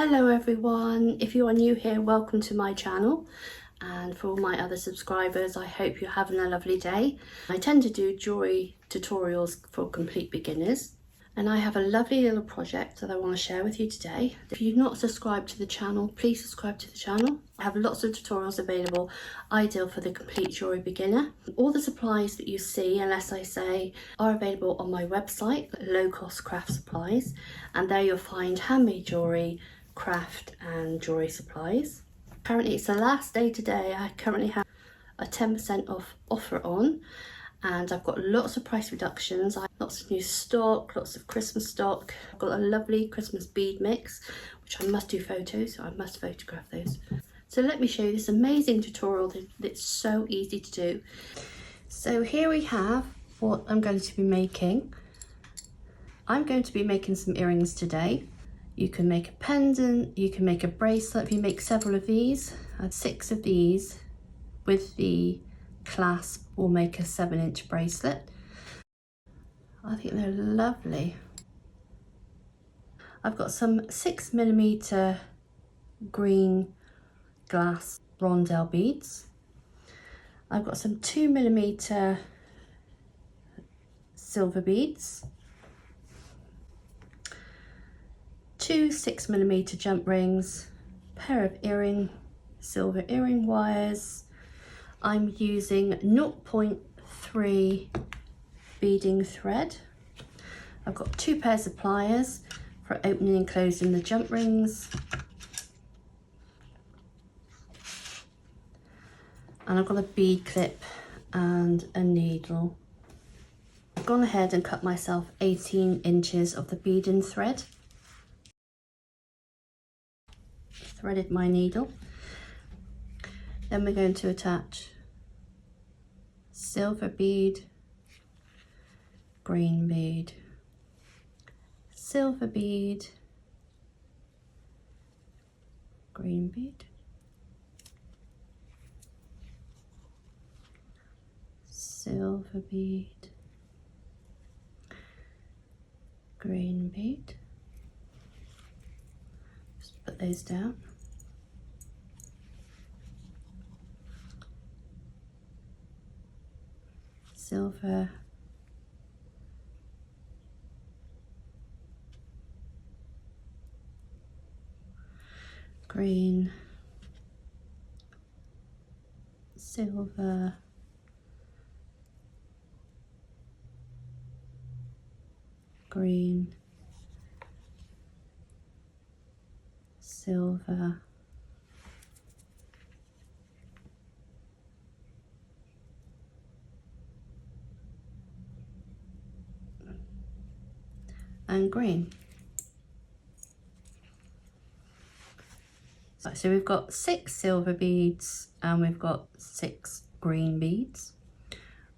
Hello everyone, if you are new here, welcome to my channel, and for all my other subscribers, I hope you're having a lovely day. I tend to do jewelry tutorials for complete beginners, and I have a lovely little project that I want to share with you today. If you've not subscribed to the channel, please subscribe to the channel. I have lots of tutorials available, ideal for the complete jewelry beginner. All the supplies that you see, unless I say, are available on my website, Low Cost Craft Supplies, and there you'll find handmade jewelry, craft and jewelry supplies. Currently it's the last day today. I currently have a 10% off offer on, and I've got lots of price reductions. I have lots of new stock, lots of Christmas stock. I've got a lovely Christmas bead mix, which I must do photos, so I must photograph those. So let me show you this amazing tutorial that's so easy to do. So here we have what I'm going to be making. I'm going to be making some earrings today. You can make a pendant, you can make a bracelet. If you make several of these, 6 of these with the clasp will make a 7-inch bracelet. I think they're lovely. I've got some 6mm green glass rondelle beads. I've got some 2mm silver beads. 2 6mm jump rings, pair of silver earring wires. I'm using 0.3 beading thread. I've got 2 pairs of pliers for opening and closing the jump rings. And I've got a bead clip and a needle. I've gone ahead and cut myself 18 inches of the beading thread. Threaded my needle. Then we're going to attach silver bead, green bead, silver bead, green bead, silver bead, green bead. Just put those down. Silver, green, silver, green, silver, and green. So we've got 6 silver beads and we've got 6 green beads.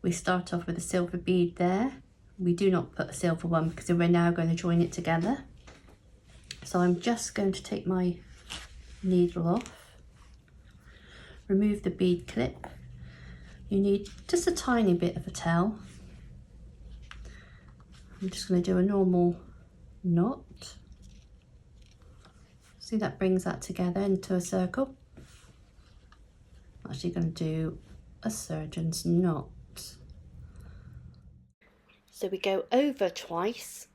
We start off with a silver bead there. We do not put a silver one because we're now going to join it together. So I'm just going to take my needle off, remove the bead clip. You need just a tiny bit of a tail. I'm just going to do a normal knot. See, that brings that together into a circle. I'm actually going to do a surgeon's knot. So we go over twice.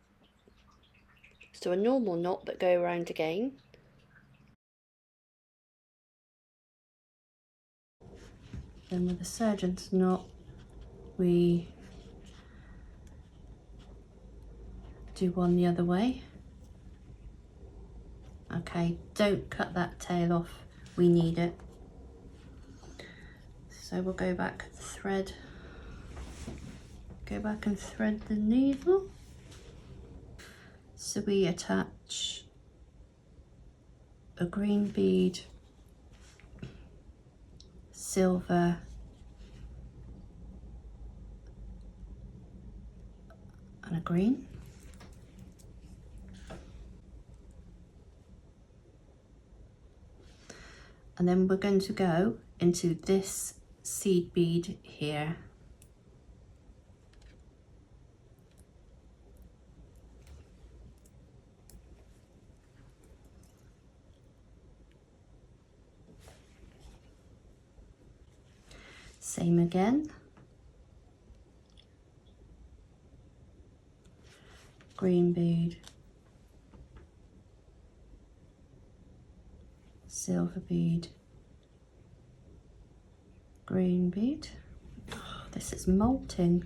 So a normal knot but go around again. Then with a surgeon's knot we do one the other way. Okay, don't cut that tail off, we need it. So we'll go back, thread, go back and thread the needle. So we attach a green bead, silver, and a green. And then we're going to go into this seed bead here. Same again. Green bead, silver bead, green bead. Oh, this is molting.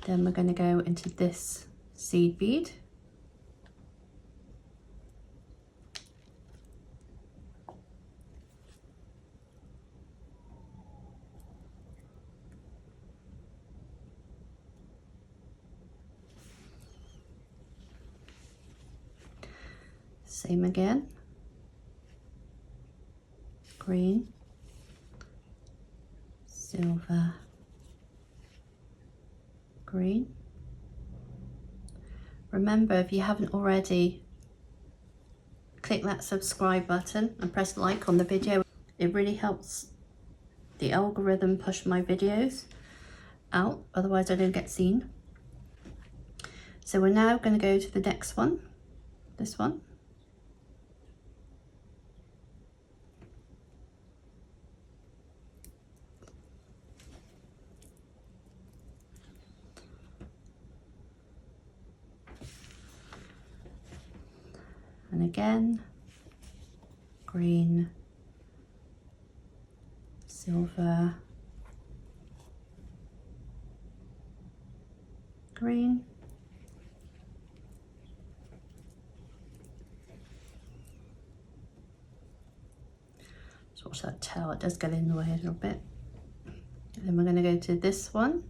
Then we're going to go into this seed bead. Same again. Green, silver, green. Remember, if you haven't already, click that subscribe button and press like on the video. It really helps the algorithm push my videos out, otherwise I don't get seen. So we're now going to go to the next one, this one. And again, green, silver, green, just watch that tail, it does get in the way a little bit. And then we're going to go to this one.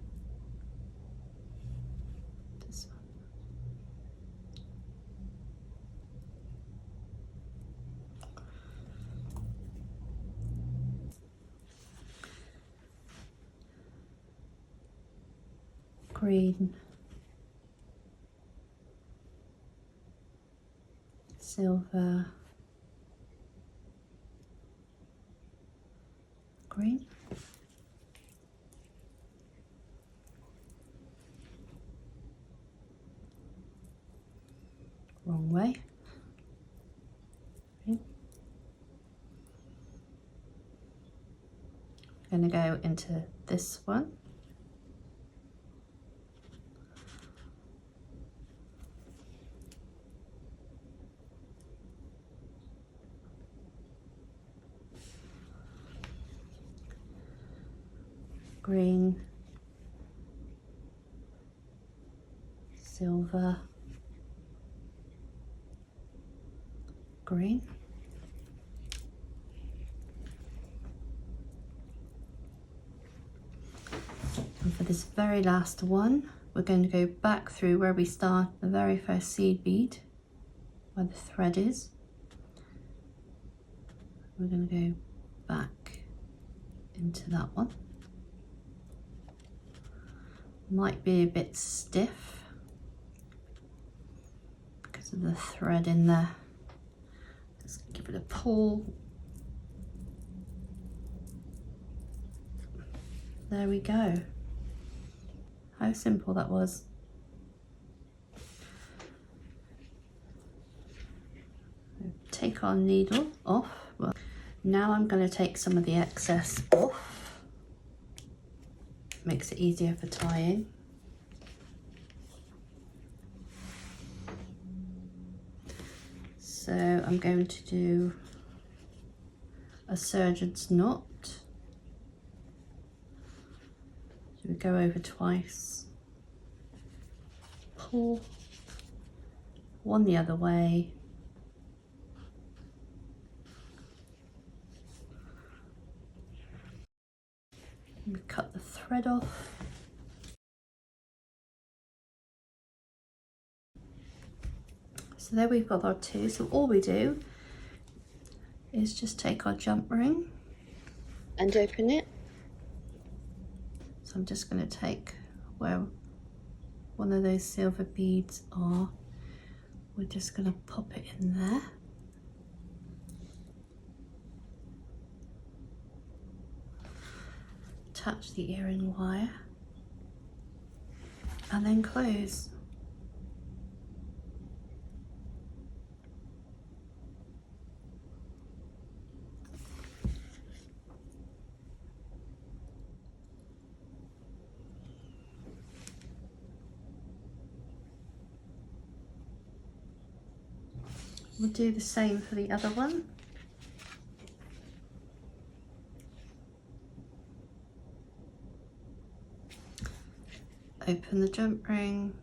Green, silver, green, wrong way, green. I'm going to go into this one. Green, silver, green, and for this very last one we're going to go back through where we start the very first seed bead, where the thread is. We're going to go back into that one. Might be a bit stiff because of the thread in there. Let's give it a pull. There we go. How simple that was. Take our needle off. Well, now I'm going to take some of the excess off. Makes it easier for tying. So I'm going to do a surgeon's knot. So we go over twice, pull, one the other way, and we cut the thread off. So there we've got our two. So all we do is just take our jump ring and open it. So I'm just going to take where one of those silver beads are. We're just going to pop it in there. Attach the earring wire and then close. We'll do the same for the other one. Open the jump ring.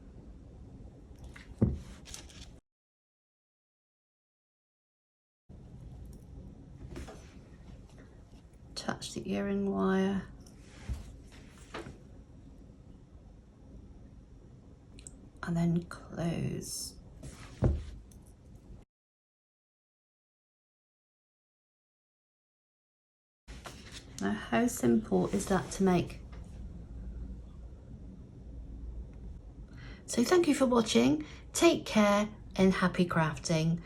Touch the earring wire. And then close. Now, how simple is that to make? So thank you for watching. Take care and happy crafting.